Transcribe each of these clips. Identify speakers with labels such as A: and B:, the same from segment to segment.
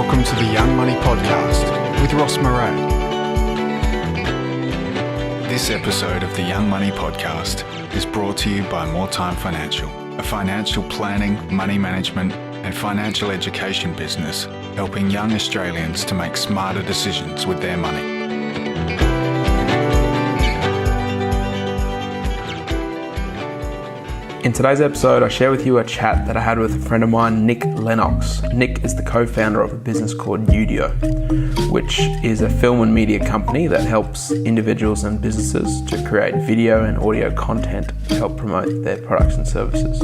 A: Welcome to the Young Money Podcast with Marais. This episode of the Young Money Podcast is brought to you by More Time Financial, a financial planning, money management and financial education business helping young Australians to make smarter decisions with their money.
B: In today's episode, I share with you a chat that I had with a friend of mine, Nick Lennox. Nick is the co-founder of a business called Udeo, which is a film and media company that helps individuals and businesses to create video and audio content to help promote their products and services.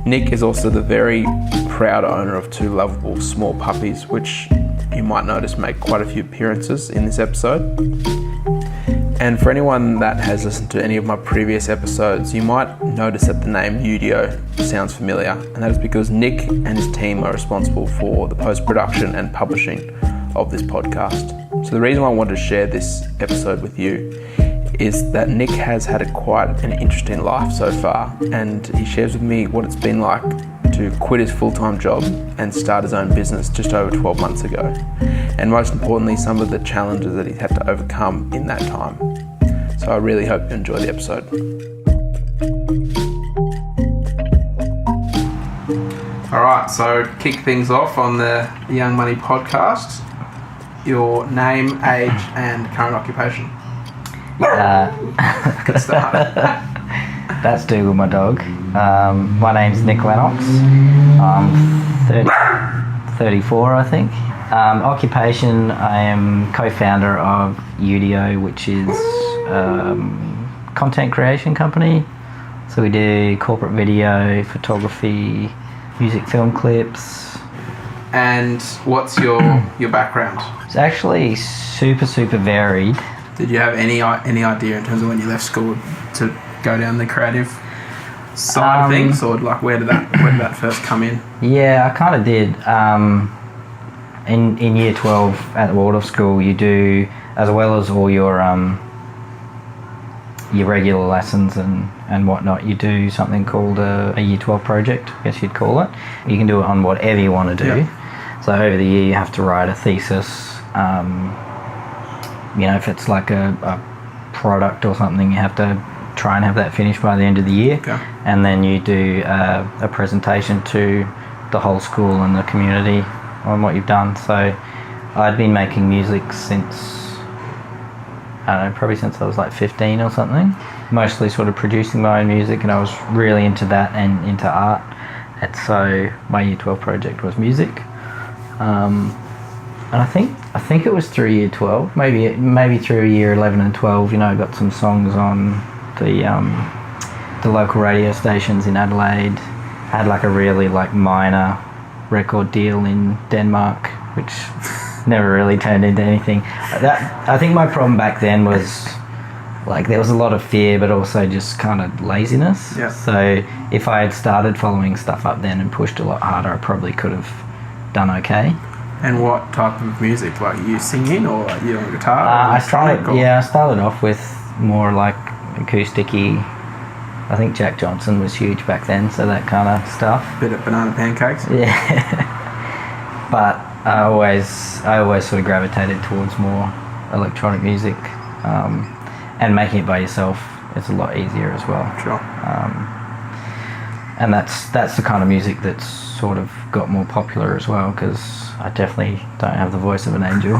B: Nick is also the very proud owner of two lovable small puppies, which you might notice make quite a few appearances in this episode. And for anyone that has listened to any of my previous episodes, you might notice that the name Udeo sounds familiar, and that is because Nick and his team are responsible for the post-production and publishing of this podcast. So the reason why I wanted to share this episode with you is that Nick has had quite an interesting life so far, and he shares with me what it's been like to quit his full-time job and start his own business just over 12 months ago. And most importantly, some of the challenges that he's had to overcome in that time. So I really hope you enjoy the episode. All right, so to kick things off on the Young Money Podcast, your name, age, and current occupation. Good start.
C: That's Dougal, my dog. My name's Nick Lennox. I'm 34, I think. Occupation, I am co-founder of Udeo, which is content creation company. So we do corporate video, photography, music film clips.
B: And what's your background?
C: It's actually super varied.
B: Did you have any idea in terms of when you left school to go down the creative side of things, or like where did that first come in?
C: Yeah, I kind of did. In year 12 at the Waldorf School, you do, as well as all your regular lessons and whatnot, you do something called a year 12 project, I guess you'd call it. You can do it on whatever you want to do. Yeah. So over the year you have to write a thesis. If it's like a product or something, you have to try and have that finished by the end of the year. Okay. And then you do a presentation to the whole school and the community on what you've done. So I'd been making music since, I don't know, probably since I was like 15 or something. Mostly sort of producing my own music, and I was really into that and into art. And so my year 12 project was music. And I think it was through year 12, maybe through year 11 and 12, I got some songs on the local radio stations in Adelaide. I had like a really like minor record deal in Denmark, which never really turned into anything. I think my problem back then was like there was a lot of fear, but also just kind of laziness. Yeah. So if I had started following stuff up then and pushed a lot harder, I probably could have done okay.
B: And what type of music? Like you singing or like you on guitar?
C: I started off with more like acoustic-y. I think Jack Johnson was huge back then, so that kind of stuff.
B: Bit of Banana Pancakes.
C: Yeah. But I always sort of gravitated towards more electronic music, and making it by yourself is a lot easier as well.
B: Sure.
C: And that's the kind of music that's sort of got more popular as well, because I definitely don't have the voice of an angel.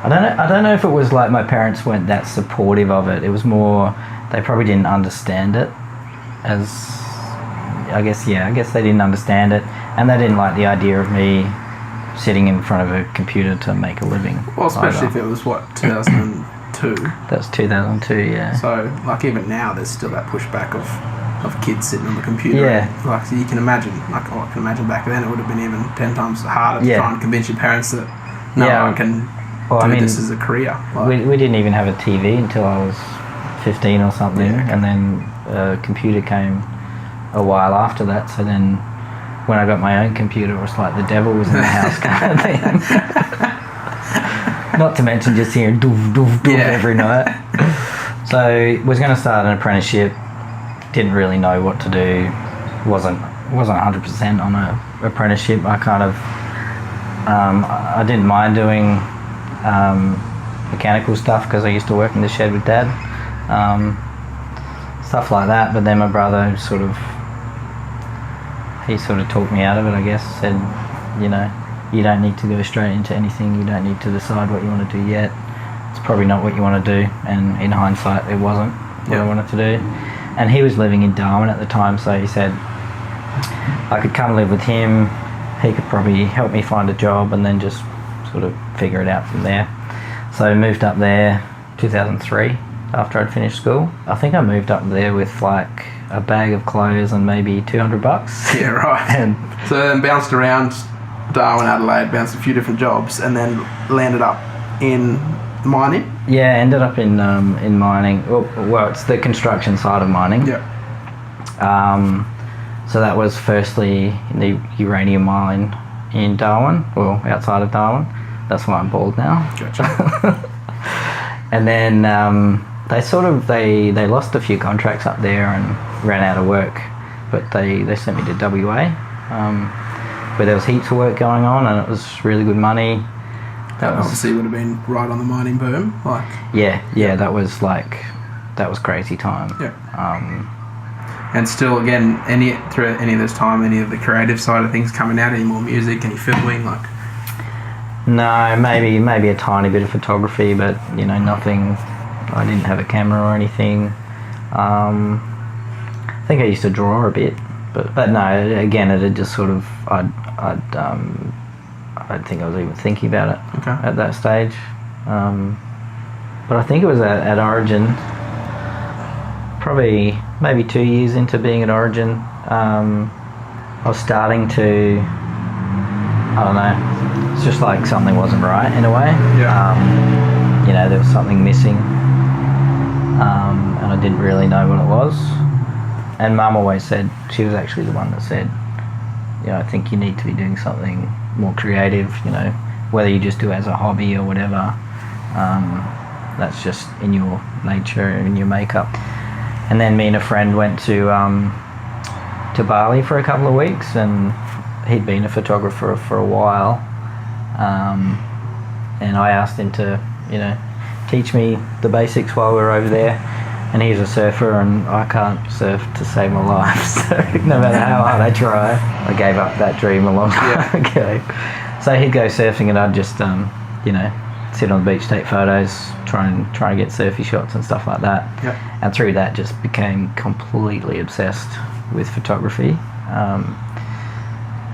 C: I don't know if it was like my parents weren't that supportive of it. It was more they probably didn't understand it I guess they didn't understand it, and they didn't like the idea of me sitting in front of a computer to make a living.
B: Well, especially if it was 2002.
C: That's 2002, yeah.
B: So like even now there's still that pushback of kids sitting on the computer.
C: Yeah.
B: Like so you can imagine, I can imagine back then it would have been even 10 times harder to try and convince your parents that one can do this as a career.
C: Like, we didn't even have a TV until I was 15 or something, and then a computer came a while after that. So then when I got my own computer, it was like the devil was in the house kind of thing. Not to mention just hearing doof doof doof every night. So was going to start an apprenticeship. Didn't really know what to do. Wasn't 100% on a apprenticeship. I kind of I didn't mind doing mechanical stuff because I used to work in the shed with Dad, stuff like that. But then my brother sort of talked me out of it, I guess. Said, you don't need to go straight into anything. You don't need to decide what you want to do yet. It's probably not what you want to do. And in hindsight, it wasn't what I wanted to do. And he was living in Darwin at the time, so he said I could come live with him. He could probably help me find a job and then just sort of figure it out from there. So I moved up there 2003 after I'd finished school. I think I moved up there with like a bag of clothes and maybe $200.
B: Yeah, right.
C: And
B: so then bounced around Darwin, Adelaide, bounced a few different jobs, and then landed up in mining.
C: Yeah, ended up in mining. Well, it's the construction side of mining.
B: Yeah.
C: So that was firstly in the uranium mine in Darwin, well, outside of Darwin. That's why I'm bald now.
B: Gotcha.
C: And then they lost a few contracts up there and ran out of work, but they sent me to WA, where there was heaps of work going on and it was really good money.
B: That obviously would have been right on the mining boom, like.
C: Yeah. That was crazy time.
B: Yeah. And still, again, through any of this time, any of the creative side of things coming out, any more music, any filming, like.
C: No, maybe a tiny bit of photography, but nothing. I didn't have a camera or anything. I think I used to draw a bit, but no. Again, it had just sort of. I don't think I was even thinking about it at that stage. But I think it was at Origin, probably maybe 2 years into being at Origin. I was starting to. I don't know. It's just like something wasn't right in a way.
B: Yeah.
C: There was something missing, and I didn't really know what it was. And Mum always said, she was actually the one that said, I think you need to be doing something more creative. Whether you just do it as a hobby or whatever. That's just in your nature, in your makeup. And then me and a friend went to Bali for a couple of weeks, and he'd been a photographer for a while, and I asked him to, teach me the basics while we were over there. And he's a surfer, and I can't surf to save my life. So no matter how hard I try, I gave up that dream a long time ago. So he'd go surfing, and I'd just, sit on the beach, take photos, try and get surfy shots and stuff like that.
B: Yeah.
C: And through that, just became completely obsessed with photography.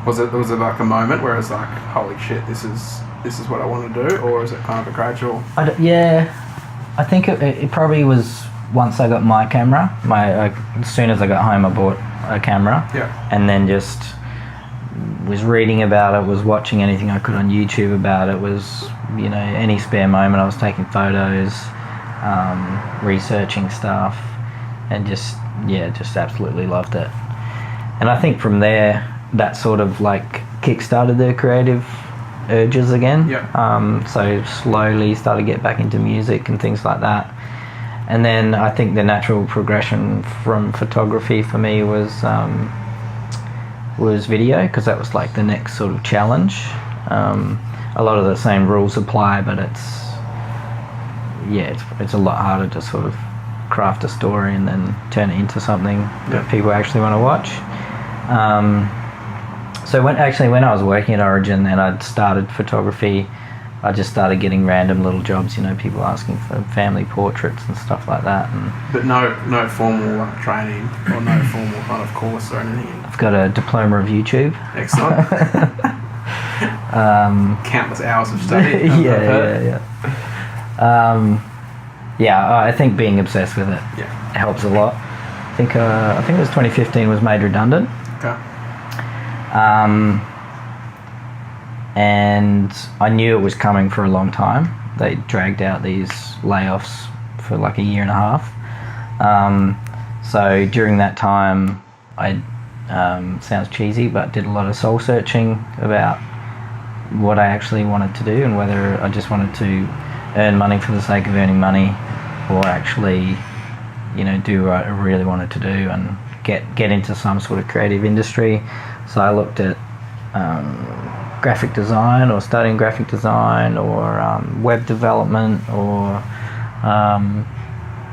B: Was it like a moment where it's like, holy shit, this is what I want to do, or is it kind of a gradual?
C: I think it probably was once I got my camera. As soon as I got home, I bought a camera.
B: Yeah.
C: And then just was reading about it, was watching anything I could on YouTube about it, was any spare moment I was taking photos, researching stuff, and just absolutely loved it. And I think from there, that sort of like kick-started the creative urges again.
B: Yeah.
C: So slowly started to get back into music and things like that. And then I think the natural progression from photography for me was video, because that was like the next sort of challenge. A lot of the same rules apply, but it's a lot harder to sort of craft a story and then turn it into something that people actually want to watch. So when I was working at Origin and I'd started photography, I just started getting random little jobs, people asking for family portraits and stuff like that.
B: But no formal training or no formal kind of course or anything?
C: I've got a diploma of YouTube.
B: Excellent. Countless hours of study.
C: I think being obsessed with it helps a lot. I think it was 2015 was made redundant.
B: Okay.
C: And I knew it was coming for a long time. They dragged out these layoffs for like a year and a half. So during that time, I sounds cheesy, but did a lot of soul searching about what I actually wanted to do and whether I just wanted to earn money for the sake of earning money, or actually, do what I really wanted to do and get into some sort of creative industry. So I looked at graphic design or studying graphic design or web development or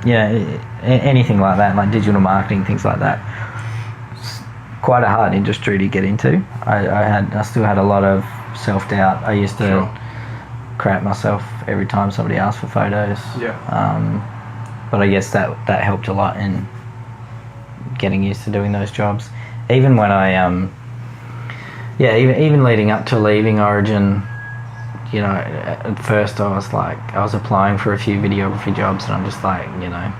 C: anything like that, like digital marketing, things like that. It's quite a hard industry to get into. I still had a lot of self-doubt. I used to crap myself every time somebody asked for photos. But I guess that helped a lot in getting used to doing those jobs. Even when I even leading up to leaving Origin, you know, at first I was applying for a few videography jobs and I'm just like, you know,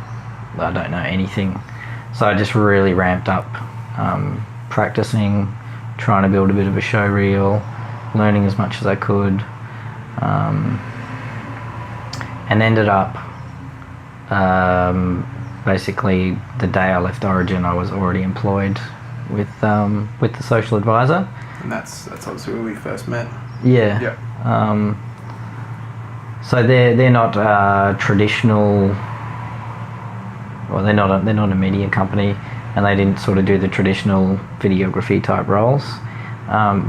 C: I don't know anything. So I just really ramped up practicing, trying to build a bit of a show reel, learning as much as I could, and ended up basically the day I left Origin I was already employed with the social advisor.
B: And that's obviously where we first met.
C: Yeah. So they're not traditional, well, they're not a media company, and they didn't sort of do the traditional videography type roles,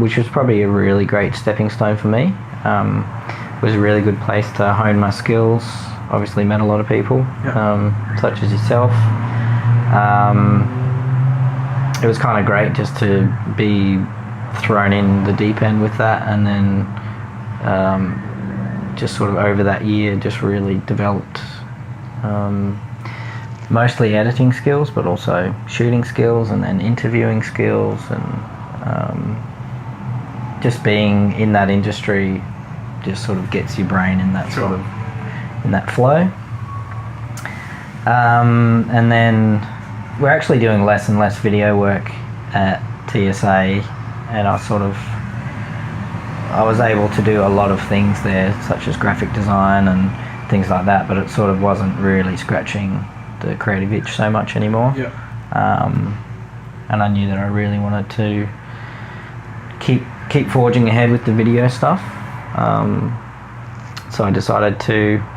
C: which was probably a really great stepping stone for me. It was a really good place to hone my skills. Obviously met a lot of people, such as yourself. It was kind of great just to be thrown in the deep end with that, and then just sort of over that year just really developed mostly editing skills, but also shooting skills and then interviewing skills, and just being in that industry just sort of gets your brain in that sort of in that flow. And then we're actually doing less and less video work at TSA, and I was able to do a lot of things there, such as graphic design and things like that, but it sort of wasn't really scratching the creative itch so much anymore. And I knew that I really wanted to keep forging ahead with the video stuff. So I decided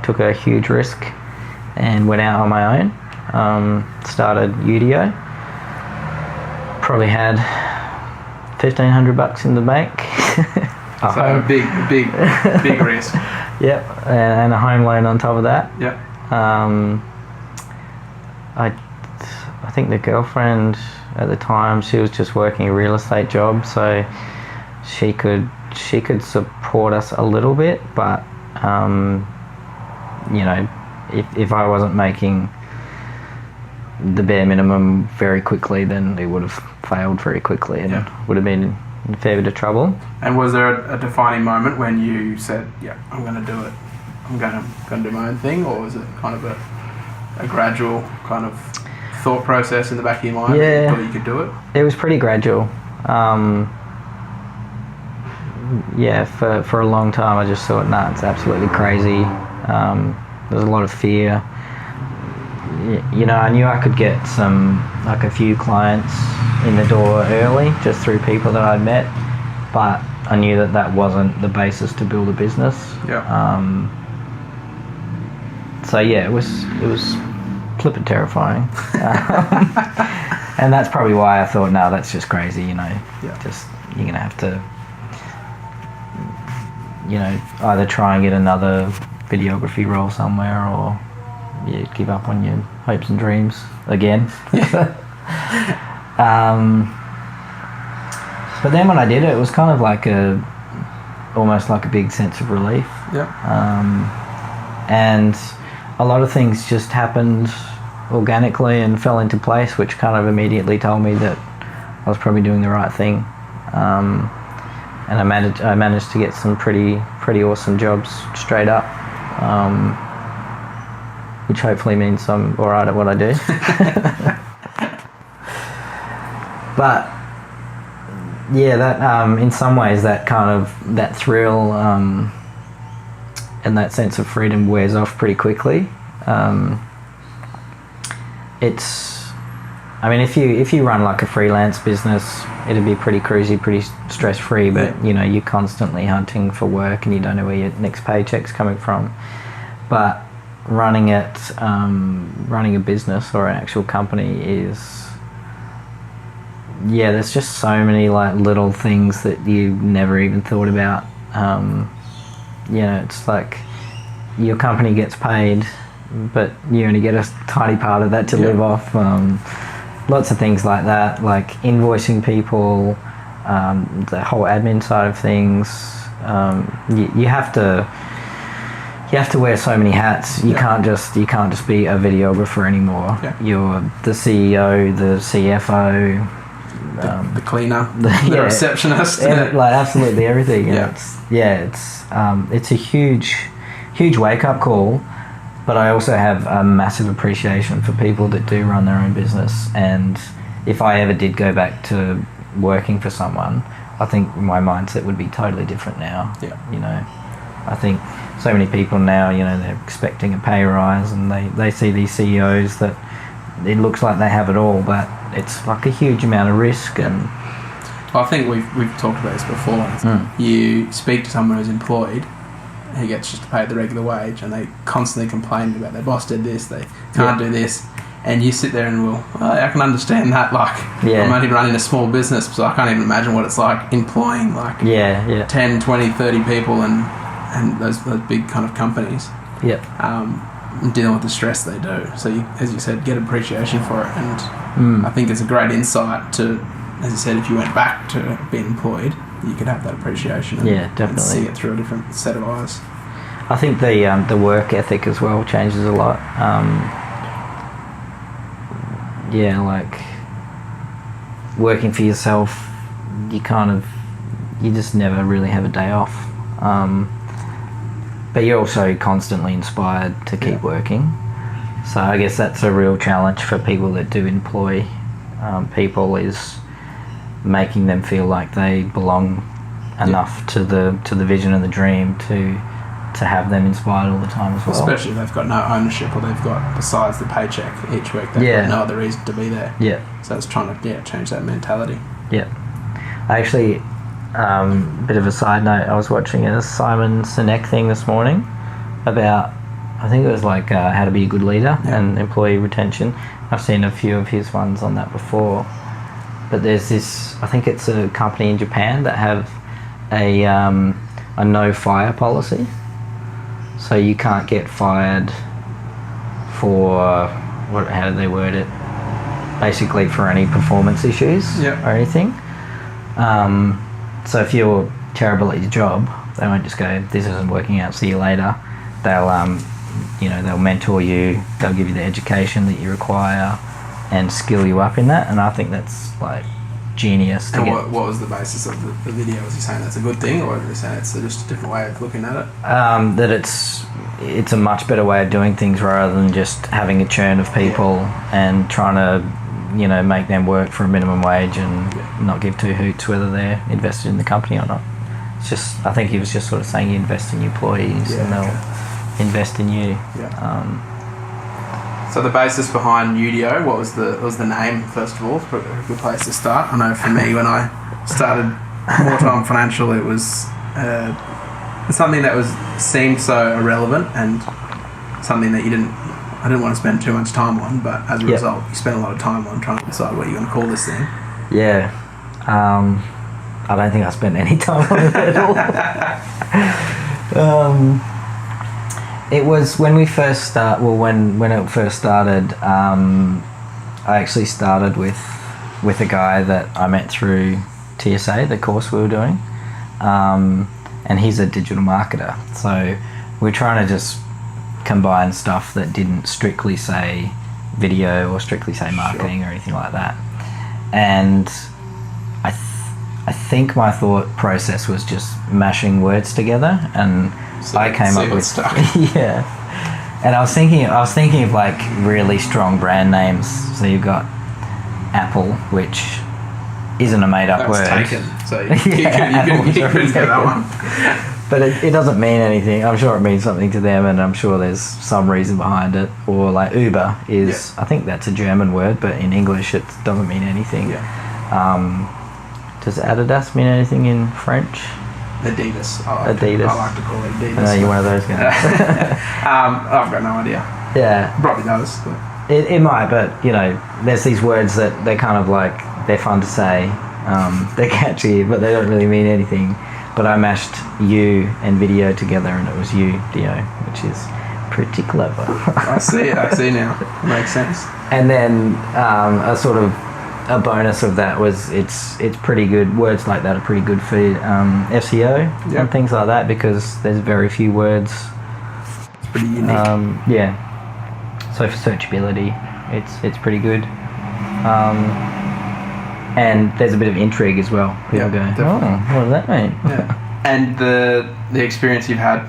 C: took a huge risk and went out on my own. Started Udeo. Probably had $1,500 in the bank.
B: So a big risk.
C: Yep, and a home loan on top of that.
B: Yep.
C: I think the girlfriend at the time, she was just working a real estate job, so she could support us a little bit, but you know, if I wasn't making the bare minimum very quickly, then it would have failed very quickly and would have been in a fair bit of trouble.
B: And was there a defining moment when you said, yeah, I'm going to do it, I'm going to do my own thing, or was it kind of a gradual kind of thought process in the back of your mind that you thought you could do it?
C: It was pretty gradual. For a long time I just thought, nah, it's absolutely crazy. There's a lot of fear. You know, I knew I could get a few clients in the door early just through people that I'd met, but I knew that wasn't the basis to build a business. So it was flipping terrifying. And that's probably why I thought, no, that's just crazy, you know. Just, you're going to have to, you know, either try and get another videography role somewhere, or give up on your hopes and dreams again. But then when I did it, it was kind of like almost like a big sense of relief. And a lot of things just happened organically and fell into place, which kind of immediately told me that I was probably doing the right thing. And I managed to get some pretty awesome jobs straight up, which hopefully means I'm all right at what I do. But that in some ways that kind of that thrill and that sense of freedom wears off pretty quickly. If you run like a freelance business, it'd be pretty cruisy, pretty stress free, but you know, you're constantly hunting for work and you don't know where your next paycheck's coming from. But running a business or an actual company is yeah, there's just so many like little things that you never even thought about. It's like your company gets paid, but you only get a tiny part of that to live off. Lots of things like that, like invoicing people, the whole admin side of things. You have to wear so many hats. You can't just be a videographer anymore. You're the CEO, the CFO,
B: the cleaner, the receptionist,
C: like absolutely everything.
B: Yeah.
C: It's a huge wake up call. But I also have a massive appreciation for people that do run their own business. And if I ever did go back to working for someone, I think my mindset would be totally different now. I think so many people now, they're expecting a pay rise, and they see these CEOs that it looks like they have it all, but it's like a huge amount of risk. And
B: I think we've talked about this before. You speak to someone who's employed, he gets just paid the regular wage, and they constantly complain about their boss did this, they can't do this, and you sit there and I can understand that. I'm only running a small business, so I can't even imagine what it's like employing 10, 20, 30 people and those big kind of companies. Dealing with the stress they do. So you, as you said, get appreciation for it, and I think it's a great insight to, as you said, if you went back to being employed, you could have that appreciation and see it through a different set of eyes.
C: I think the work ethic as well changes a lot. Like working for yourself, you just never really have a day off. But you're also constantly inspired to keep working. So I guess that's a real challenge for people that do employ people, is making them feel like they belong enough to the vision and the dream to have them inspired all the time as well. Especially
B: if they've got no ownership, or they've got, besides the paycheck each week, they've got no other reason to be there. So it's trying to change that mentality.
C: I actually, bit of a side note, I was watching a Simon Sinek thing this morning about, I think it was like how to be a good leader and employee retention. I've seen a few of his ones on that before. But there's this, I think it's a company in Japan that have a no fire policy. So you can't get fired for, how do they word it? Basically for any performance issues or anything. So if you're terrible at your job, they won't just go, this isn't working out, see you later. They'll mentor you, they'll give you the education that you require and skill you up in that, and I think that's like genius.
B: What was the basis of the video? Was he saying that's a good thing, or was he saying it's just a different way of looking at it?
C: That it's a much better way of doing things, rather than just having a churn of people and trying to make them work for a minimum wage and not give two hoots whether they're invested in the company or not. It's just, I think he was just sort of saying you invest in your employees and they'll invest in you.
B: So the basis behind Udeo, what was the name, first of all? Probably a good place to start. I know for me, when I started More Time Financial, it was something that seemed so irrelevant, and something that I didn't want to spend too much time on, but as a result, you spend a lot of time on trying to decide what you're going to call this thing.
C: I don't think I spent any time on it at all. It was when we first when it first started, I actually started with a guy that I met through TSA, the course we were doing, and he's a digital marketer. So we're trying to just combine stuff that didn't strictly say video or strictly say marketing or anything like that. And I think my thought process was just mashing words together, and so I came up with And I was thinking of like really strong brand names. So you've got Apple, which isn't a made up word.
B: Taken. So you can get that one.
C: But it doesn't mean anything. I'm sure it means something to them, and I'm sure there's some reason behind it. Or like Uber is, I think that's a German word, but in English it doesn't mean anything. Does Adidas mean anything in French?
B: Adidas.
C: Adidas.
B: I like to call it Adidas.
C: I know you're one of those guys.
B: I've got no idea.
C: Yeah.
B: Probably does.
C: It might, but there's these words that they're kind of like they're fun to say. They're catchy, but they don't really mean anything. But I mashed U and video together, and it was Udeo, which is pretty clever.
B: I see now. Makes sense.
C: And then a sort of a bonus of that was it's pretty good. Words like that are pretty good for SEO and things like that, because there's very few words.
B: It's pretty unique.
C: So for searchability, it's pretty good. And there's a bit of intrigue as well. People go,
B: definitely.
C: oh, what does that mean?
B: Yeah. And the experience you've had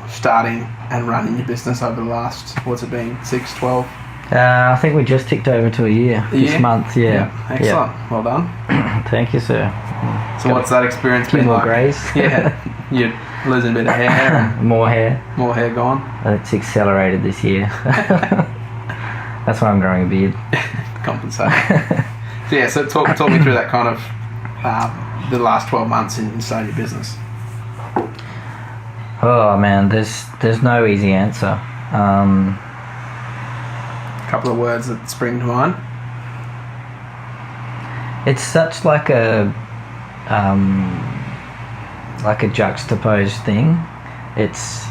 B: starting and running your business over the last, what's it been, 6, 12?
C: I think we just ticked over to a year this month. Yeah.
B: Excellent. Well done.
C: Thank you, sir.
B: So what's that experience been
C: more
B: like?
C: grays.
B: Yeah. You're losing a bit of hair. And
C: more hair
B: gone.
C: It's accelerated this year. That's why I'm growing a beard.
B: Compensate. So talk me through that kind of the last 12 months in starting your business.
C: Oh man, there's no easy answer.
B: A couple of words that spring to mind. It's
C: such like a juxtaposed thing. It's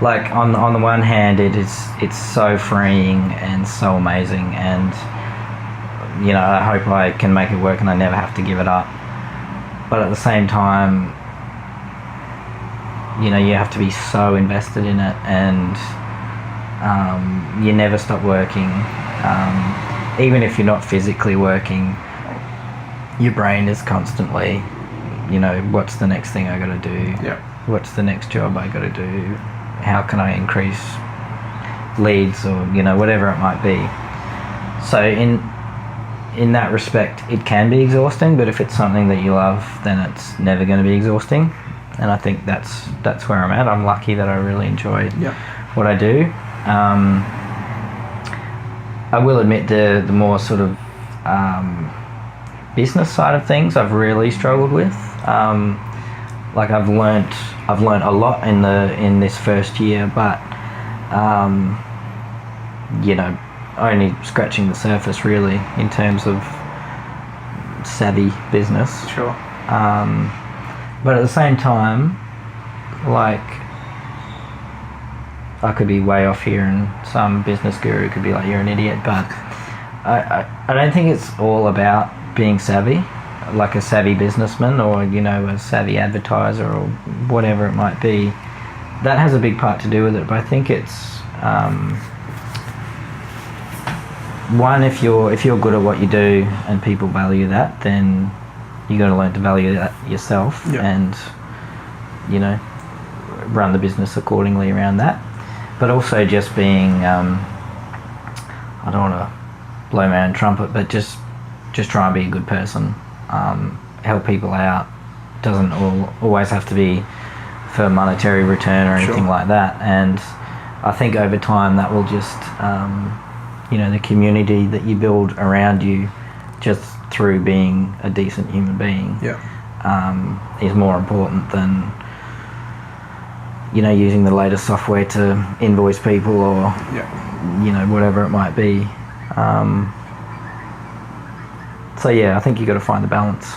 C: like on the one hand it's so freeing and so amazing, and I hope I can make it work and I never have to give it up. But at the same time, you have to be so invested in it, and you never stop working. Even if you're not physically working, your brain is constantly, what's the next thing I got to do?
B: Yeah.
C: What's the next job I got to do? How can I increase leads, or whatever it might be. So in that respect, it can be exhausting, but if it's something that you love, then it's never going to be exhausting. And I think that's where I'm at. I'm lucky that I really enjoy what I do. I will admit the more sort of business side of things I've really struggled with. Like I've learnt a lot in this first year, but only scratching the surface really in terms of savvy business.
B: Sure.
C: But at the same time, like, I could be way off here and some business guru could be like, you're an idiot, but I don't think it's all about being savvy, like a savvy businessman or, a savvy advertiser or whatever it might be. That has a big part to do with it, but I think it's one, if you're good at what you do and people value that, then you got to learn to value that yourself and run the business accordingly around that. But also just being I don't want to blow my own trumpet, but just try and be a good person, help people out. Doesn't always have to be for monetary return or anything like that. And I think over time that will just the community that you build around you just through being a decent human being is more important than using the latest software to invoice people or whatever it might be. I think you got to find the balance.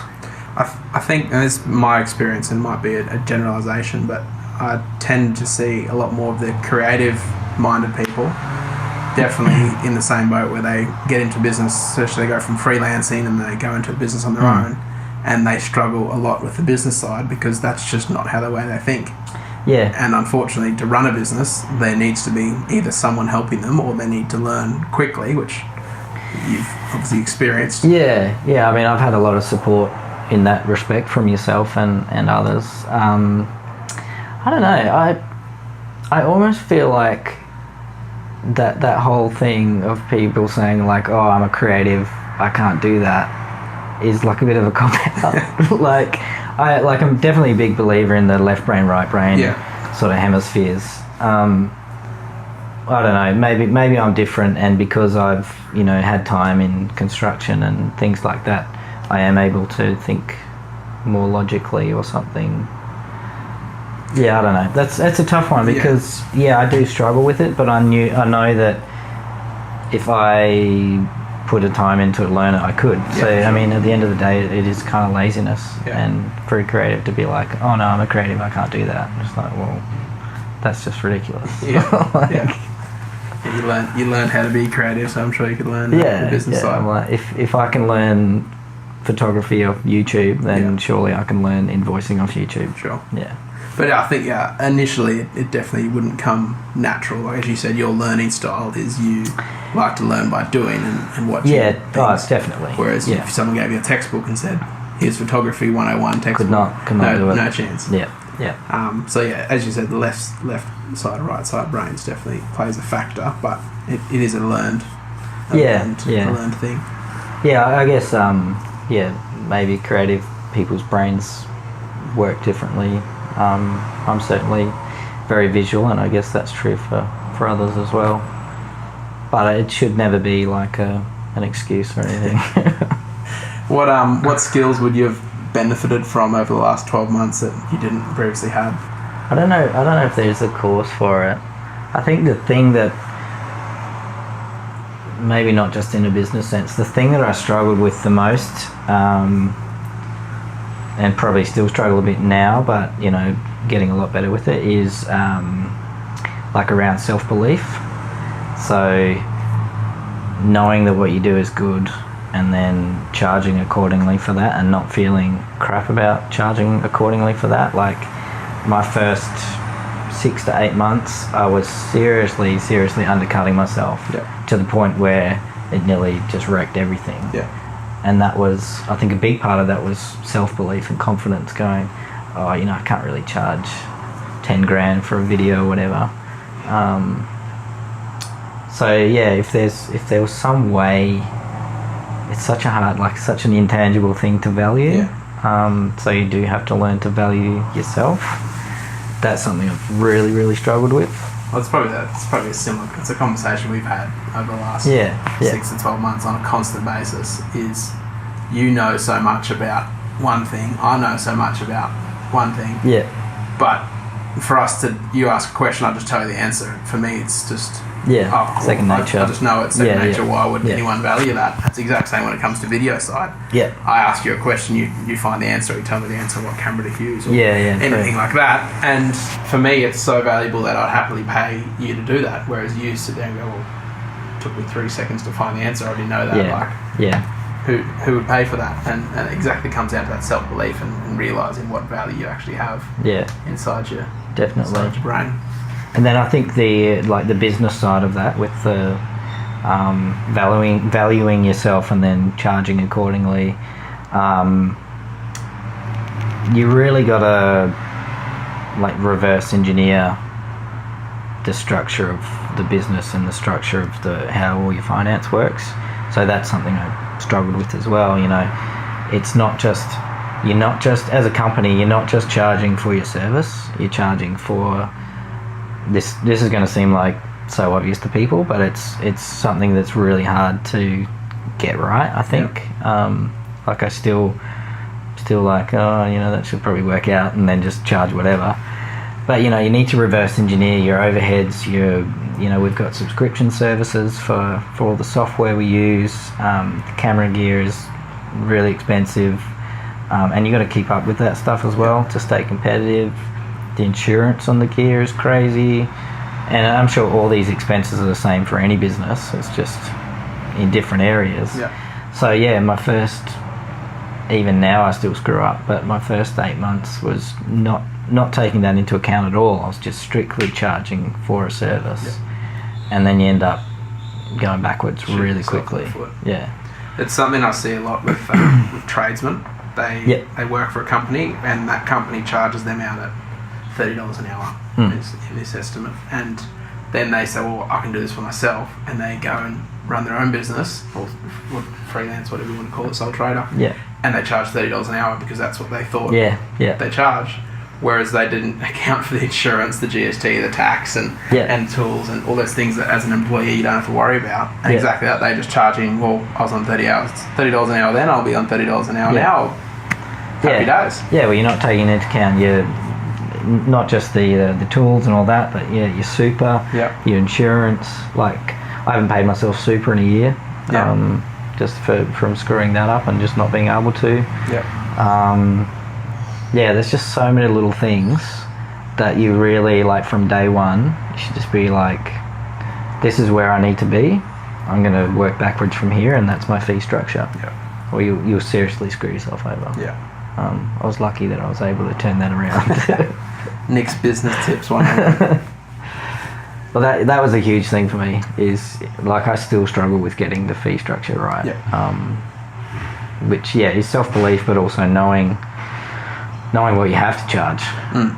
B: I think, and it's my experience and might be a generalisation, but I tend to see a lot more of the creative minded people definitely in the same boat, where they get into business, especially they go from freelancing and they go into a business on their own, and they struggle a lot with the business side because that's just not how the way they think.
C: Yeah.
B: And unfortunately, to run a business, there needs to be either someone helping them or they need to learn quickly, which you've obviously experienced.
C: Yeah. I mean, I've had a lot of support in that respect from yourself and others. I don't know. I almost feel like that whole thing of people saying like, oh, I'm a creative, I can't do that, is like a bit of a cop-out. I'm definitely a big believer in the left brain, right brain sort of hemispheres. I don't know, maybe I'm different, and because I've had time in construction and things like that, I am able to think more logically or something. Yeah, I don't know. That's a tough one because I do struggle with it, but I know that if I put a time into it, learn it, I could. So I mean, at the end of the day, it is kind of laziness and for a creative to be like, oh no, I'm a creative, I can't do that. It's like, well, that's just ridiculous.
B: You learn how to be creative, so I'm sure you could learn the business side.
C: Like, if I can learn photography off YouTube, then surely I can learn invoicing off YouTube.
B: Sure.
C: Yeah.
B: But I think, initially it definitely wouldn't come natural. Like, as you said, your learning style is you like to learn by doing and watching things.
C: Definitely.
B: Whereas if someone gave you a textbook and said, here's photography 101 textbook,
C: could not do it.
B: No chance.
C: Yeah.
B: So as you said, the left side, right side brains definitely plays a factor, but it is a learned thing.
C: Yeah, I guess maybe creative people's brains work differently. I'm certainly very visual, and I guess that's true for others as well. But it should never be like an excuse or anything.
B: What skills would you have benefited from over the last 12 months that you didn't previously have?
C: I don't know if there's a course for it. I think the thing that, maybe not just in a business sense, the thing that I struggled with the most, and probably still struggle a bit now, but getting a lot better with it, is like around self-belief. So knowing that what you do is good and then charging accordingly for that, and not feeling crap about charging accordingly for that. Like my first 6 to 8 months, I was seriously undercutting myself to the point where it nearly just wrecked everything. And that was, I think a big part of that was self-belief and confidence, going, I can't really charge 10 grand for a video or whatever. If there was some way, it's such an intangible thing to value. So you do have to learn to value yourself. That's something I've really, really struggled with.
B: Well, it's probably it's a conversation we've had over the last 6 to 12 months on a constant basis. Is so much about one thing, I know so much about one thing. But for us you ask a question, I just tell you the answer. For me, it's just
C: second nature.
B: I just know it's second nature. Why would anyone value that? That's the exact same when it comes to video side. I ask you a question, you find the answer, you tell me the answer, what camera to use, or anything like that. And for me, it's so valuable that I'd happily pay you to do that. Whereas you sit there and go, well, it took me 3 seconds to find the answer. I already know that. Who would pay for that? And it exactly comes down to that self-belief and realising what value you actually have inside your brain.
C: And then I think the business side of that, with the valuing yourself and then charging accordingly, you really got to reverse engineer the structure of the business and the structure of how all your finance works. So that's something I struggled with as well. It's not just, you're not just, as a company, you're not just charging for your service, you're charging for this is going to seem like so obvious to people, but it's something that's really hard to get right, I think. I still like, that should probably work out, and then just charge whatever. But you need to reverse engineer your overheads. We've got subscription services for all the software we use. The camera gear is really expensive, and you got to keep up with that stuff as well to stay competitive. The insurance on the gear is crazy, and I'm sure all these expenses are the same for any business. It's just in different areas. So my first, even now I still screw up, but my first 8 months was not taking that into account at all. I was just strictly charging for a service, and then you end up going backwards really quickly.
B: It's something I see a lot with tradesmen. They work for a company, and that company charges them out at $30 an hour in this estimate, and then they say, well, I can do this for myself, and they go and run their own business or freelance, whatever you want to call it, sole trader, and they charge $30 an hour because that's what they thought they charge, whereas they didn't account for the insurance, the GST, the tax, and tools and all those things that as an employee you don't have to worry about. And exactly that, they're just charging, well, I was on $30 an hour then, I'll be on $30 an hour now. Happy days.
C: Well, you're not taking into account not just the tools and all that, but your super, your insurance. Like, I haven't paid myself super in a year. just from screwing that up and just not being able to. There's just so many little things that you really, like, from day one, you should just be like, this is where I need to be. I'm going to work backwards from here, and that's my fee structure. Or you'll seriously screw yourself over. I was lucky that I was able to turn that around.
B: Nick's business tips 100.
C: Well, that was a huge thing for me, is, like, I still struggle with getting the fee structure right. Which, is self-belief, but also knowing what you have to charge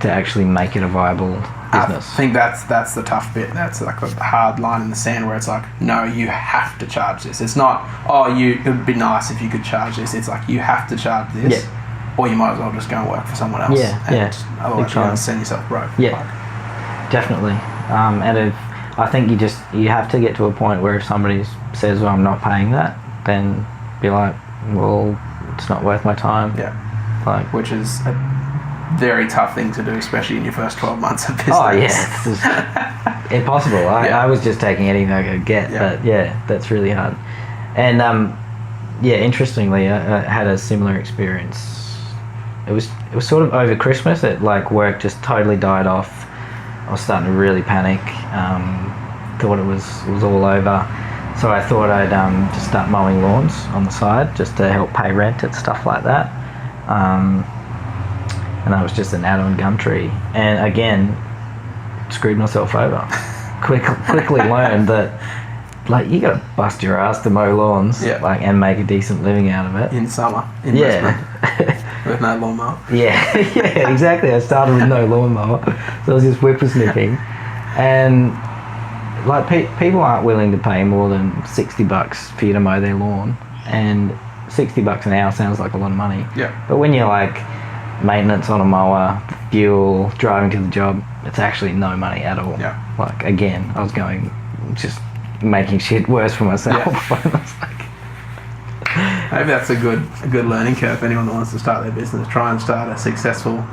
C: to actually make it a viable business.
B: I think that's the tough bit. That's like the hard line in the sand where it's like, no, you have to charge this. It's not, it would be nice if you could charge this. It's like, you have to charge this, or you might as well just go and work for someone else. Otherwise you're going to send yourself broke.
C: Definitely. And I think you have to get to a point where if somebody says, well, I'm not paying that, then be like, well, it's not worth my time.
B: Which is a very tough thing to do, especially in your first 12 months of business.
C: This is impossible. I was just taking anything I could get, but that's really hard. And interestingly, I had a similar experience. It was sort of over Christmas. Work just totally died off. I was starting to really panic. Thought it was all over. So I thought I'd just start mowing lawns on the side just to help pay rent and stuff like that. And I was just an add-on Gumtree, and again screwed myself over. Quickly learned that, like, you gotta bust your ass to mow lawns, and make a decent living out of it
B: in summer in Brisbane with no lawnmower.
C: Exactly. I started with no lawnmower, so I was just whippersnipping, and like people aren't willing to pay more than $60 for you to mow their lawn, and $60 an hour sounds like a lot of money. But when you're like maintenance on a mower, fuel, driving to the job, it's actually no money at all. Like, again, I was going, just making shit worse for myself.
B: Maybe that's a good learning curve for anyone that wants to start their business. Try and start a successful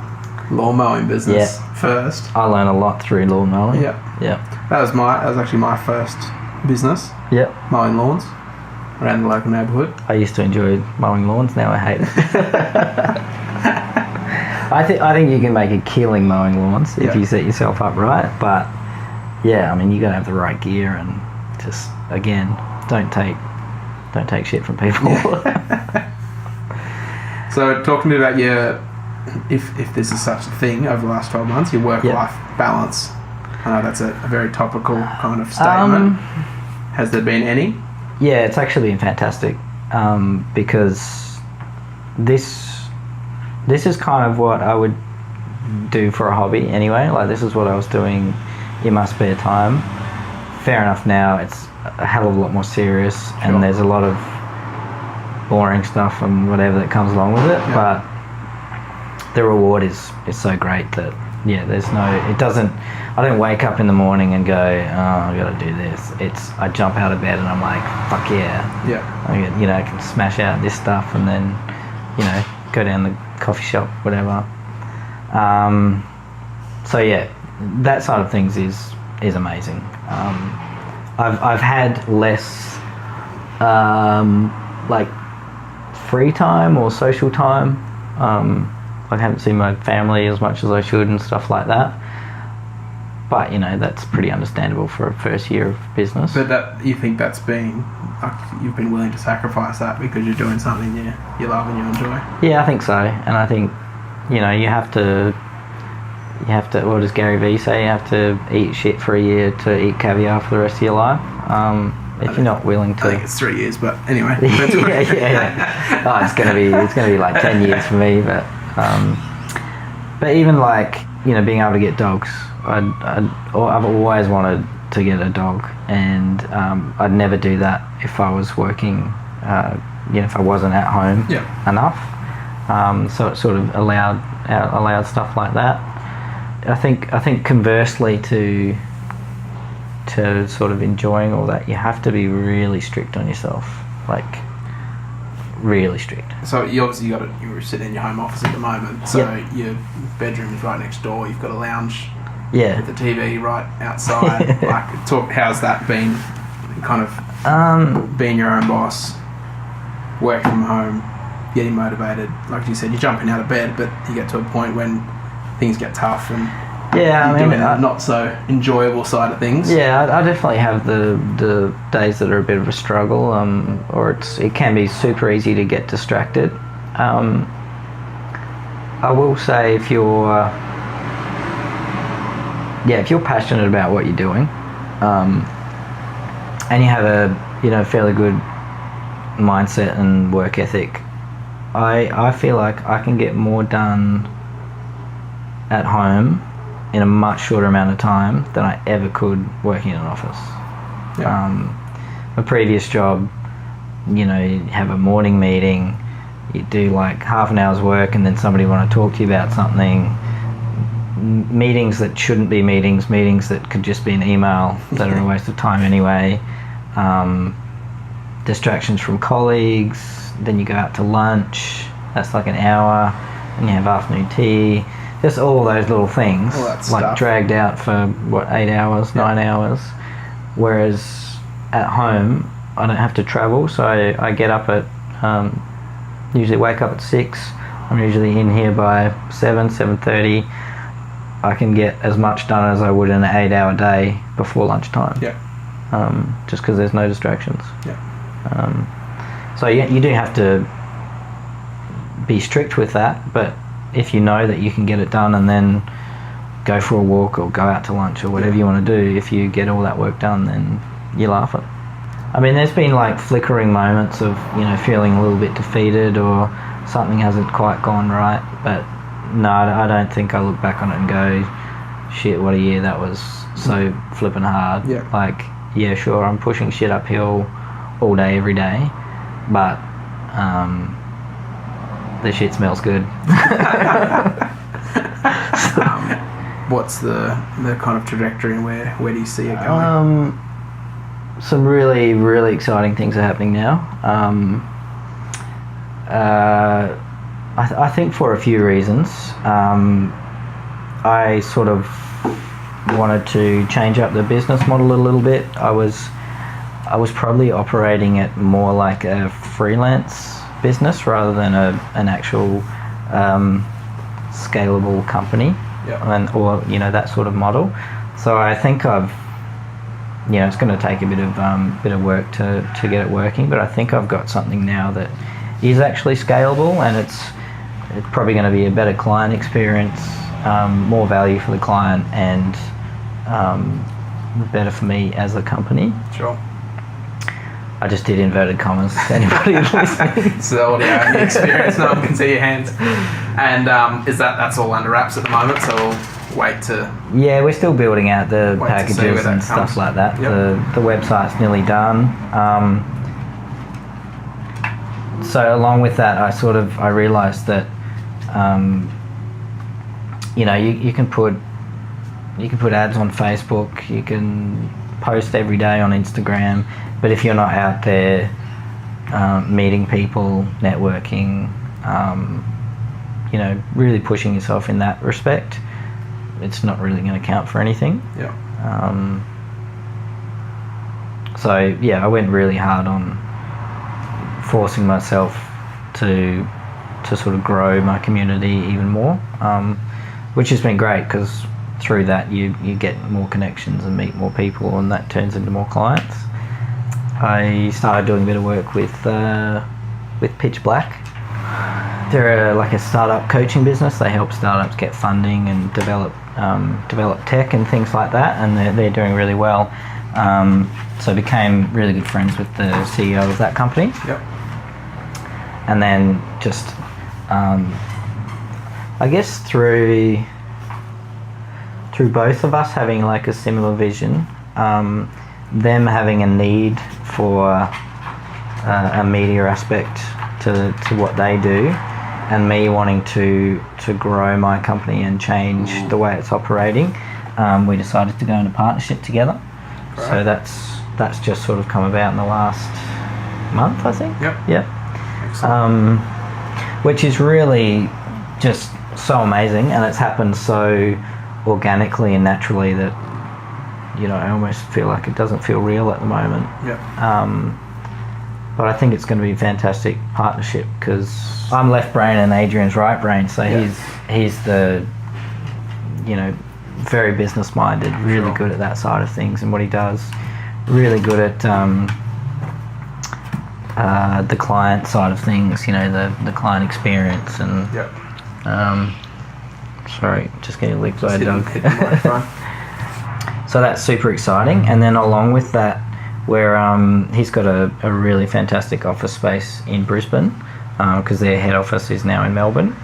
B: lawn mowing business first.
C: I learned a lot through lawn mowing.
B: That was actually my first business. Mowing lawns around the local neighbourhood.
C: I used to enjoy mowing lawns. Now I hate it. I think you can make a killing mowing lawns if you set yourself up right. But you got to have the right gear, and just, again, don't take shit from people.
B: So talk to me about your, if this is such a thing over the last 12 months, your work-life balance. I know that's a very topical kind of statement. Has there been any?
C: Yeah, it's actually been fantastic, because this is kind of what I would do for a hobby anyway. Like, this is what I was doing in my spare time. Fair enough, now it's a hell of a lot more serious, and there's a lot of boring stuff and whatever that comes along with it. But the reward is so great that I don't wake up in the morning and go, I gotta do this. I jump out of bed and I'm like, fuck I can smash out this stuff, and then go down the coffee shop, whatever. That side of things is amazing. I've had less free time or social time. I haven't seen my family as much as I should and stuff like that. But that's pretty understandable for a first year of business.
B: But you think that's been, you've been willing to sacrifice that because you're doing something you love and you enjoy? Yeah,
C: I think so. And I think you have to, what does Gary Vee say? You have to eat shit for a year to eat caviar for the rest of your life. If you're not willing to,
B: I think it's 3 years, but anyway.
C: Oh, it's gonna be like 10 years for me, but even being able to get dogs. I've always wanted to get a dog, and I'd never do that if I was working, if I wasn't at home enough. So it sort of allowed stuff like that. I think conversely to sort of enjoying all that, you have to be really strict on yourself, really strict.
B: So you obviously you're sitting in your home office at the moment, so your bedroom is right next door, you've got a lounge with the TV right outside. How's that been, kind of being your own boss? working from home, getting motivated, like you said, you're jumping out of bed, but you get to a point when things get tough and you're doing the not so enjoyable side of things.
C: Yeah, I definitely have the days that are a bit of a struggle, or it can be super easy to get distracted. I will say if you're passionate about what you're doing, and you have a fairly good mindset and work ethic, I feel like I can get more done at home in a much shorter amount of time than I ever could working in an office.
B: Yeah.
C: My previous job, you have a morning meeting, you do like half an hour's work, and then somebody want to talk to you about something. Meetings that shouldn't be meetings that could just be an email that are a waste of time anyway. Distractions from colleagues, then you go out to lunch, that's like an hour, and you have afternoon tea. Just all those little things, like dragged out for 8 hours, 9 hours. Whereas at home, I don't have to travel, so I get up at, usually wake up at 6. I'm usually in here by 7:30. I can get as much done as I would in an 8-hour day before lunchtime.
B: Yeah.
C: Just because there's no distractions.
B: Yeah.
C: So you do have to be strict with that, but if you know that you can get it done and then go for a walk or go out to lunch or whatever you want to do, if you get all that work done, then you laugh at it. I mean, there's been like flickering moments of, feeling a little bit defeated or something hasn't quite gone right, but no, I don't think I look back on it and go, shit, what a year that was, so flipping hard.
B: Yeah.
C: Like, yeah, sure, I'm pushing shit uphill all day, every day, but the shit smells good.
B: What's the kind of trajectory, and where do you see it going?
C: Some really, really exciting things are happening now. I think for a few reasons. I sort of wanted to change up the business model a little bit. I was probably operating it more like a freelance business rather than an actual scalable company, or that sort of model. So I think it's going to take a bit of work to get it working, but I think I've got something now that is actually scalable, and it's probably going to be a better client experience, more value for the client, and better for me as a company.
B: Sure.
C: I just did inverted commas to anybody listening.
B: So audio experience, no one can see your hands. And that's all under wraps at the moment, so we'll wait to...
C: Yeah, we're still building out the packages and stuff like that. Yep. The website's nearly done. So along with that, I realised that you can put ads on Facebook, you can post every day on Instagram, but if you're not out there meeting people, networking, really pushing yourself in that respect, it's not really going to count for anything.
B: Yeah.
C: I went really hard on forcing myself to sort of grow my community even more, which has been great because through that you get more connections and meet more people, and that turns into more clients. I started doing a bit of work with Pitch Black. They're like a startup coaching business. They help startups get funding and develop tech and things like that, and they're doing really well. So I became really good friends with the CEO of that company.
B: Yep.
C: And then just, I guess through both of us having like a similar vision, them having a need for a media aspect to what they do, and me wanting to grow my company and change the way it's operating, we decided to go into partnership together.
B: Right.
C: So that's just sort of come about in the last month, I think.
B: Yep.
C: Yep.
B: Excellent.
C: Which is really just so amazing, and it's happened so organically and naturally that I almost feel like it doesn't feel real at the moment.
B: Yep.
C: But I think it's going to be a fantastic partnership because I'm left brain and Adrian's right brain, so he's the, very business minded, really good at that side of things and what he does, really good at the client side of things, the client experience and sorry, just getting licked by a dog. So that's super exciting, and then along with that, where he's got a really fantastic office space in Brisbane because their head office is now in Melbourne.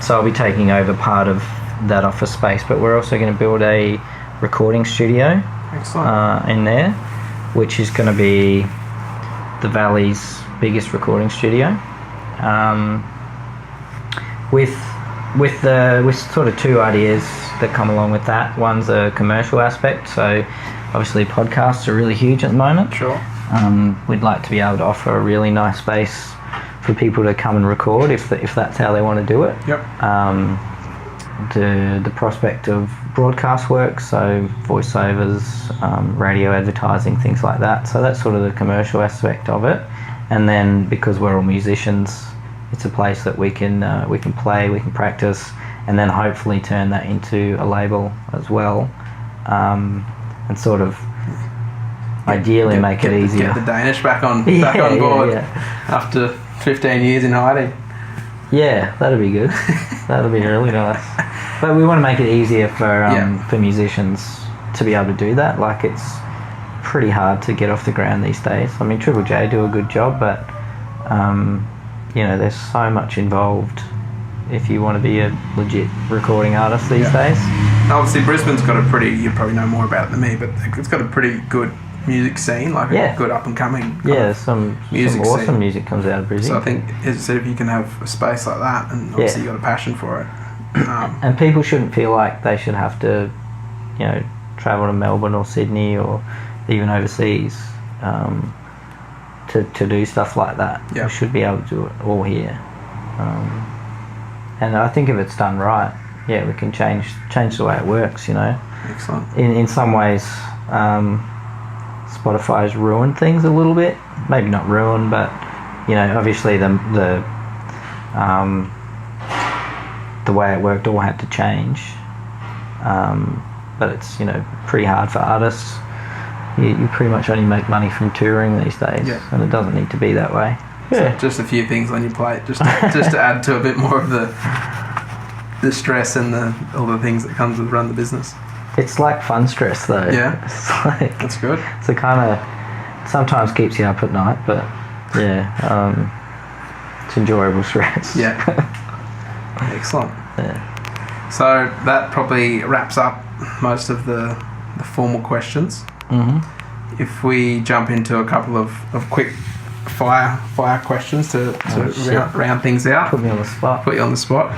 C: So I'll be taking over part of that office space, but we're also going to build a recording studio in there, which is going to be the Valley's biggest recording studio. With sort of two ideas that come along with that. One's a commercial aspect, so obviously podcasts are really huge at the moment.
B: Sure.
C: We'd like to be able to offer a really nice space for people to come and record if that's how they want to do it.
B: Yep.
C: The prospect of broadcast work, so voiceovers, radio advertising, things like that. So that's sort of the commercial aspect of it. And then because we're all musicians, it's a place that we can play, we can practice, and then hopefully turn that into a label as well, and sort of ideally make it easier.
B: Get the Danish back on board after 15 years in hiding.
C: Yeah, that'd be good. That'd be really nice. But we want to make it easier for musicians to be able to do that. Like, it's pretty hard to get off the ground these days. I mean, Triple J do a good job, but there's so much involved if you want to be a legit recording artist these days.
B: Obviously, Brisbane's got you probably know more about it than me, but it's got a pretty good music scene, like a good up and coming.
C: Some awesome scene. Music comes out of Brisbane.
B: So I think, as I said, if you can have a space like that, and obviously you've got a passion for it.
C: And people shouldn't feel like they should have to, travel to Melbourne or Sydney or even overseas to do stuff like that.
B: Yep.
C: We should be able to do it all here. And I think if it's done right, we can change the way it works,
B: Excellent.
C: In some ways, Spotify has ruined things a little bit. Maybe not ruined, but, obviously the way it worked all had to change. But it's, pretty hard for artists. You pretty much only make money from touring these days, and it doesn't need to be that way.
B: So just a few things on your plate, just to add to a bit more of the stress and all the things that comes with run the business.
C: It's like fun stress though.
B: Yeah,
C: it's like,
B: that's good.
C: It's a kind of sometimes keeps you up at night, but it's enjoyable stress.
B: Yeah. Excellent.
C: Yeah.
B: So that probably wraps up most of the formal questions.
C: Mm-hmm.
B: If we jump into a couple of quick fire questions to round things out.
C: Put me on the spot.
B: Put you on the spot.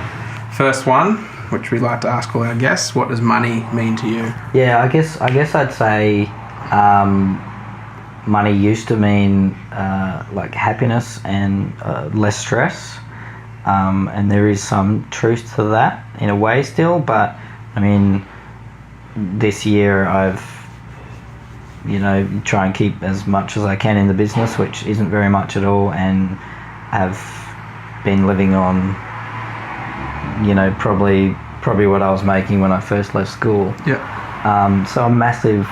B: First one, which we like to ask all our guests, what does money mean to you?
C: Yeah, I guess I'd say money used to mean like happiness and less stress. And there is some truth to that in a way still, but I mean, this year I've try and keep as much as I can in the business, which isn't very much at all, and have been living on probably what I was making when I first left school.
B: Yeah.
C: So a massive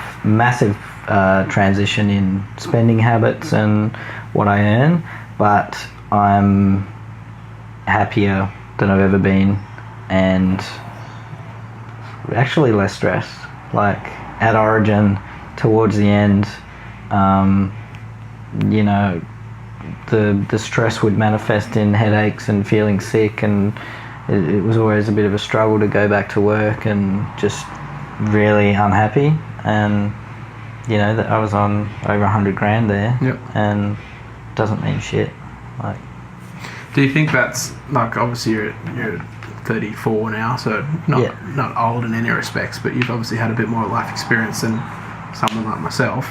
C: transition in spending habits and what I earn, but I'm happier than I've ever been, and actually less stressed. Like at Origin, towards the end, the stress would manifest in headaches and feeling sick, and it was always a bit of a struggle to go back to work and just really unhappy. And that I was on over $100,000 there.
B: Yep.
C: And doesn't mean shit. Like,
B: do you think that's like, obviously you're 34 now, so not old in any respects, but you've obviously had a bit more life experience than someone like myself.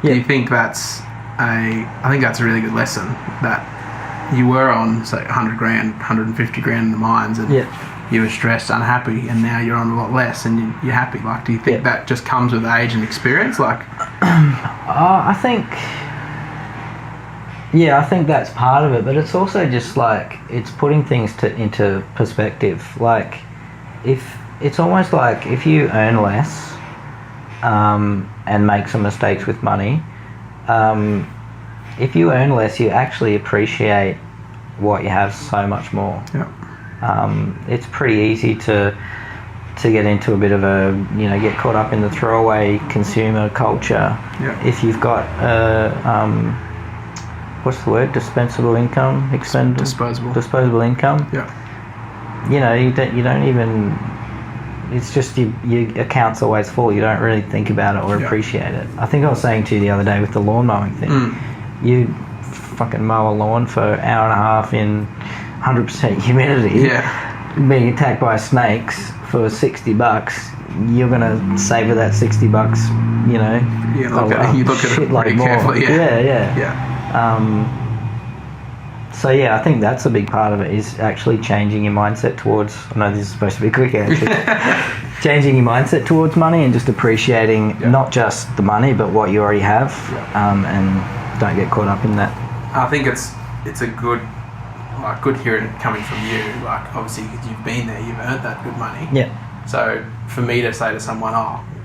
B: Do you think that's I think that's a really good lesson, that you were on say $100,000, $150,000 in the mines, and you were stressed, unhappy, and now you're on a lot less and you're happy. Like, do you think that just comes with age and experience? Like,
C: I think Yeah, I think that's part of it, but it's also just like it's putting things into perspective. Like, if it's almost like if you earn less and make some mistakes with money, if you earn less, you actually appreciate what you have so much more.
B: Yeah.
C: It's pretty easy to get into a bit of a, get caught up in the throwaway consumer culture.
B: Yeah.
C: If you've got what's the word? Disposable income? Disposable income.
B: Yeah.
C: You don't even. It's just your account's always full. You don't really think about it or appreciate it. I think I was saying to you the other day with the lawn mowing thing. You fucking mow a lawn for an hour and a half in 100% humidity.
B: Yeah.
C: Being attacked by snakes for $60. You're gonna savor that $60.
B: You look at it pretty carefully.
C: Yeah. So I think that's a big part of it, is actually changing your mindset towards, I know this is supposed to be a quick answer, changing your mindset towards money and just appreciating not just the money but what you already have, and don't get caught up in that.
B: I think it's a good hearing it coming from you, like obviously because you've been there, you've earned that good money.
C: Yeah.
B: So for me to say to someone,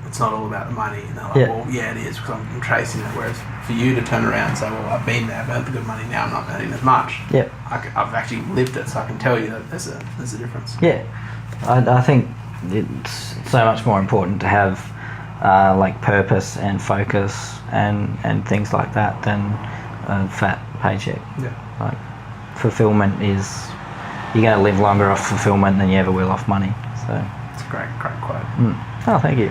B: it's not all about the money, and they're like, well, yeah, it is, because I'm chasing it. Whereas for you to turn around and say, well, I've been there, I've earned the good money, now I'm not earning as much. Yeah. I've actually lived it, so I can tell you that there's a difference. Yeah.
C: I think it's so much more important to have like purpose and focus and things like that than a fat paycheck.
B: Yeah.
C: Like, fulfillment is, you're going to live longer off fulfillment than you ever will off money. So
B: it's a great quote.
C: Oh, thank you.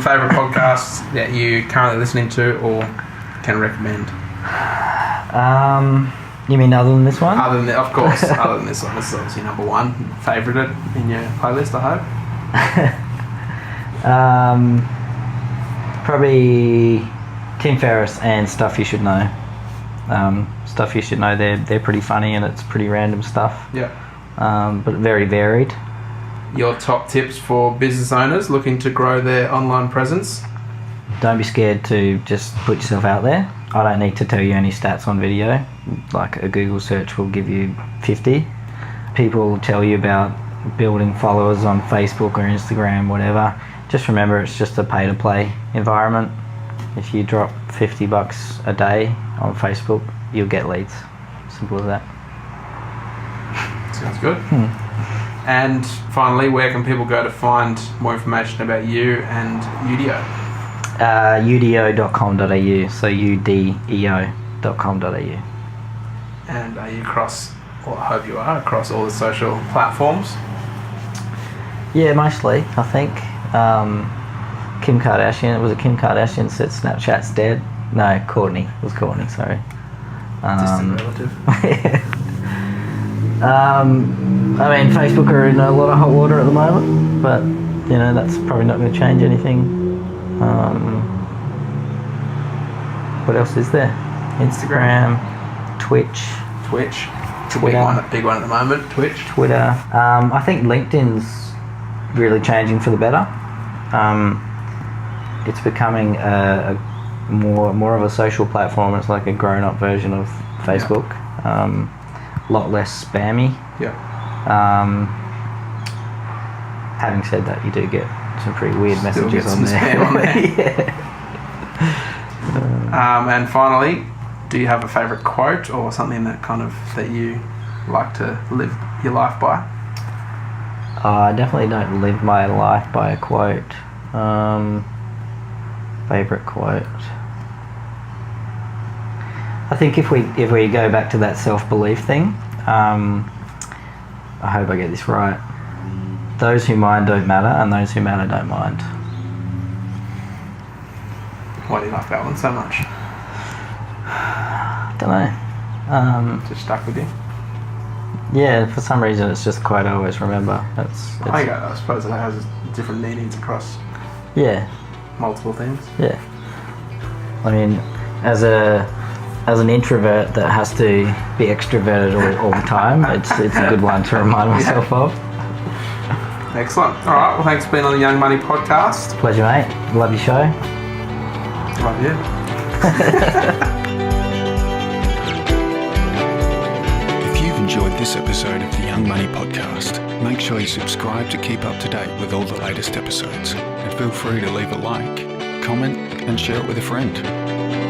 B: Favorite podcasts that you currently listening to or can recommend?
C: You mean other than this one?
B: Other than of course, other than this one. This is obviously number one. Favorite it in your playlist, I hope.
C: Probably Tim Ferriss and Stuff You Should Know. Stuff You Should Know, they're pretty funny and it's pretty random stuff.
B: Yeah.
C: But very varied.
B: Your top tips for business owners looking to grow their online presence?
C: Don't be scared to just put yourself out there. I don't need to tell you any stats on video. Like a Google search will give you 50. People will tell you about building followers on Facebook or Instagram, whatever. Just remember, it's just a pay-to-play environment. If you drop $50 a day on Facebook, you'll get leads. Simple as that.
B: Sounds good. And finally, where can people go to find more information about you and Udeo?
C: Udeo.com.au, so udeo.com.au.
B: And are you across, well, I hope you are, across all the social platforms?
C: Yeah, mostly, I think. Kim Kardashian said Snapchat's dead? No, Courtney. It was Courtney, sorry.
B: Distant relative.
C: I mean, Facebook are in a lot of hot water at the moment, but that's probably not going to change anything. What else is there? Instagram, Twitch,
B: big one at the moment.
C: Twitter. I think LinkedIn's really changing for the better. It's becoming a more of a social platform. It's like a grown-up version of Facebook. A lot less spammy.
B: Yeah.
C: Having said that, you do get some pretty weird messages on there.
B: Spam on there.
C: Yeah.
B: And finally, do you have a favourite quote or something that you like to live your life by?
C: I definitely don't live my life by a quote. Favourite quote. I think if we go back to that self-belief thing, I hope I get this right. Those who mind don't matter, and those who matter don't mind.
B: Why do you like that one so much?
C: Don't know.
B: Just stuck with you?
C: Yeah, for some reason it's just a quote I always remember. I
B: suppose it has different meanings across multiple things.
C: Yeah. I mean, as an introvert that has to be extroverted all the time, it's a good one to remind myself of.
B: Excellent. All right. Well, thanks for being on the Young Money podcast.
C: Pleasure, mate. Love your show.
B: Love you.
A: enjoyed this episode of the Young Money Podcast, make sure you subscribe to keep up to date with all the latest episodes. And feel free to leave a like, comment, and share it with a friend.